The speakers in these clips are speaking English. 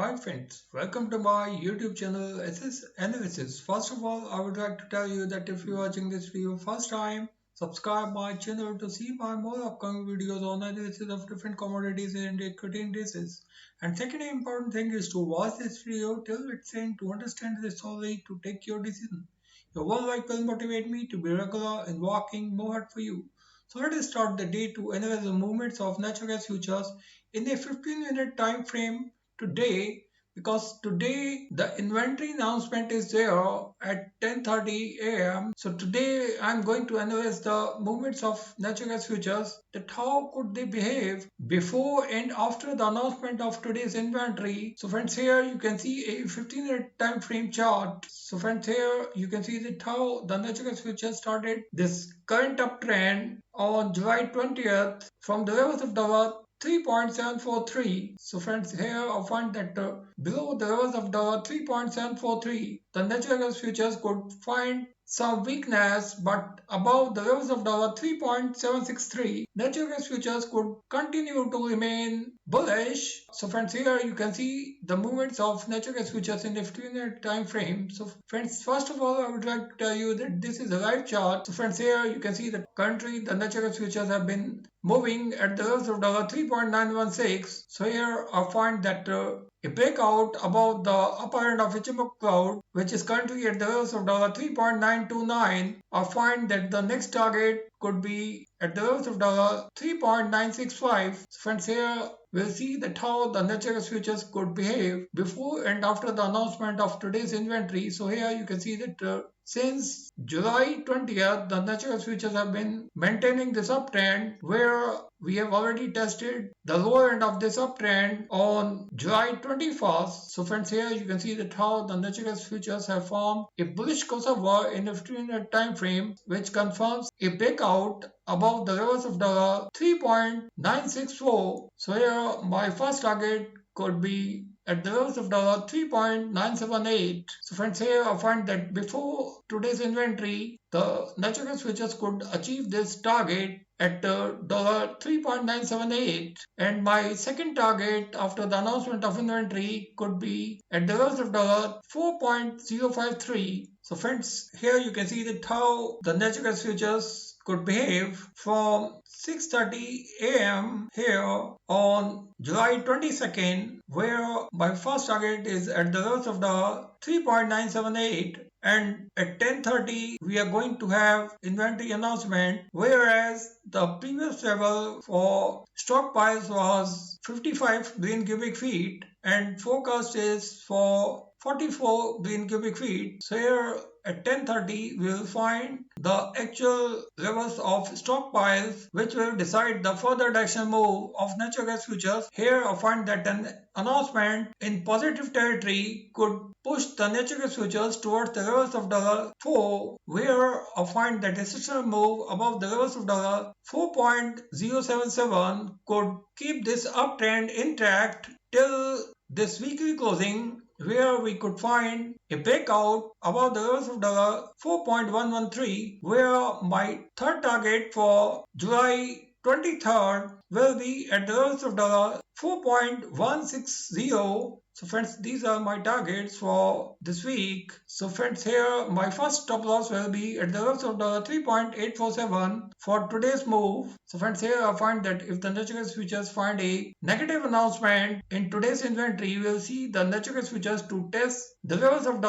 Hi friends, welcome to my YouTube channel SS Analysis. First of all, I would like to tell you that if you're watching this video first time, subscribe my channel to see my more upcoming videos on analysis of different commodities and equity indices. And second important thing is to watch this video till its end to understand this solely to take your decision. Your one like will motivate me to be regular in working more hard for you. So let us start the day to analyze the movements of natural gas futures in a 15-minute time frame today, because today the inventory announcement is there at 10:30 a.m. So today I'm going to analyze the movements of natural gas futures, that how could they behave before and after the announcement of today's inventory. So friends, here you can see a 15-minute time frame chart. So friends, here you can see that how the natural gas futures started this current uptrend on July 20th from the levels of the 3.743. So friends, here I find that below the levels of the 3.743, the natural gas futures could find some weakness, but above the levels of the 3.763, natural gas futures could continue to remain bullish. So friends, here you can see the movements of natural gas futures in the 15-minute time frame. So friends, first of all, I would like to tell you that this is a live chart. So friends, here you can see that currently the natural gas futures have been moving at the levels of 3.916. So here I find that a breakout above the upper end of Ichimoku cloud, which is currently at the levels of 3.929, I find that the next target could be at the levels of 3.965. So friends, here we'll see that how the natural gas futures could behave before and after the announcement of today's inventory. So here you can see that since July 20th, the natural gas futures have been maintaining this uptrend, where we have already tested the lower end of this uptrend on July 21st. So friends, here you can see that how the natural gas futures have formed a bullish crossover in the 15-minute time frame, which confirms a breakout above the levels of the 3.964. So here my first target could be at the levels of $3.978. So friends, here I find that before today's inventory, the natural gas futures could achieve this target at $3.978, and my second target after the announcement of inventory could be at the levels of $4.053. So friends, here you can see that how the natural gas futures could behave from 6:30 a.m. here on July 22nd, where my first target is at the levels of the 3.978, and at 10:30 we are going to have inventory announcement, whereas the previous level for stockpiles was 55 billion cubic feet and forecast is for 44 billion cubic feet. So here at 10:30 we will find the actual levels of stockpiles, which will decide the further direction move of natural gas futures. Here I find that an announcement in positive territory could push the natural gas futures towards the levels of $4, where I find that a sustainable move above the levels of $4.077 could keep this uptrend intact till this weekly closing, where we could find a breakout above the levels of $4.113, where my third target for July 23rd will be at the levels of $4.160. So friends, these are my targets for this week. So friends, here my first stop loss will be at the levels of 3.847 for today's move. So friends, here I find that if the natural gas futures find a negative announcement in today's inventory, we will see the natural gas futures to test the levels of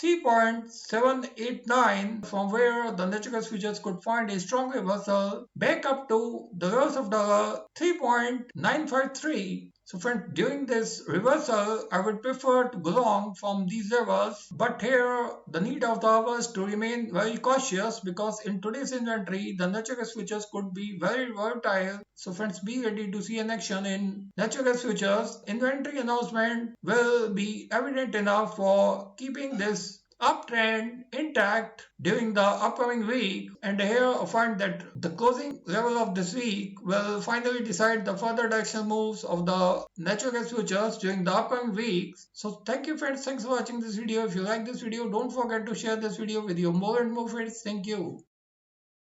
3.789, from where the natural gas futures could find a strong reversal back up to the levels of 3.953. So friends, during this reversal, I would prefer to go long from these levels, but here the need of the hours to remain very cautious, because in today's inventory, the natural gas futures could be very volatile. So friends, be ready to see an action in natural gas futures. Inventory announcement will be evident enough for keeping this uptrend intact during the upcoming week, and here I find that the closing level of this week will finally decide the further direction moves of the natural gas futures during the upcoming weeks. So thank you friends, thanks for watching this video. If you like this video, don't forget to share this video with your more and more friends. Thank you.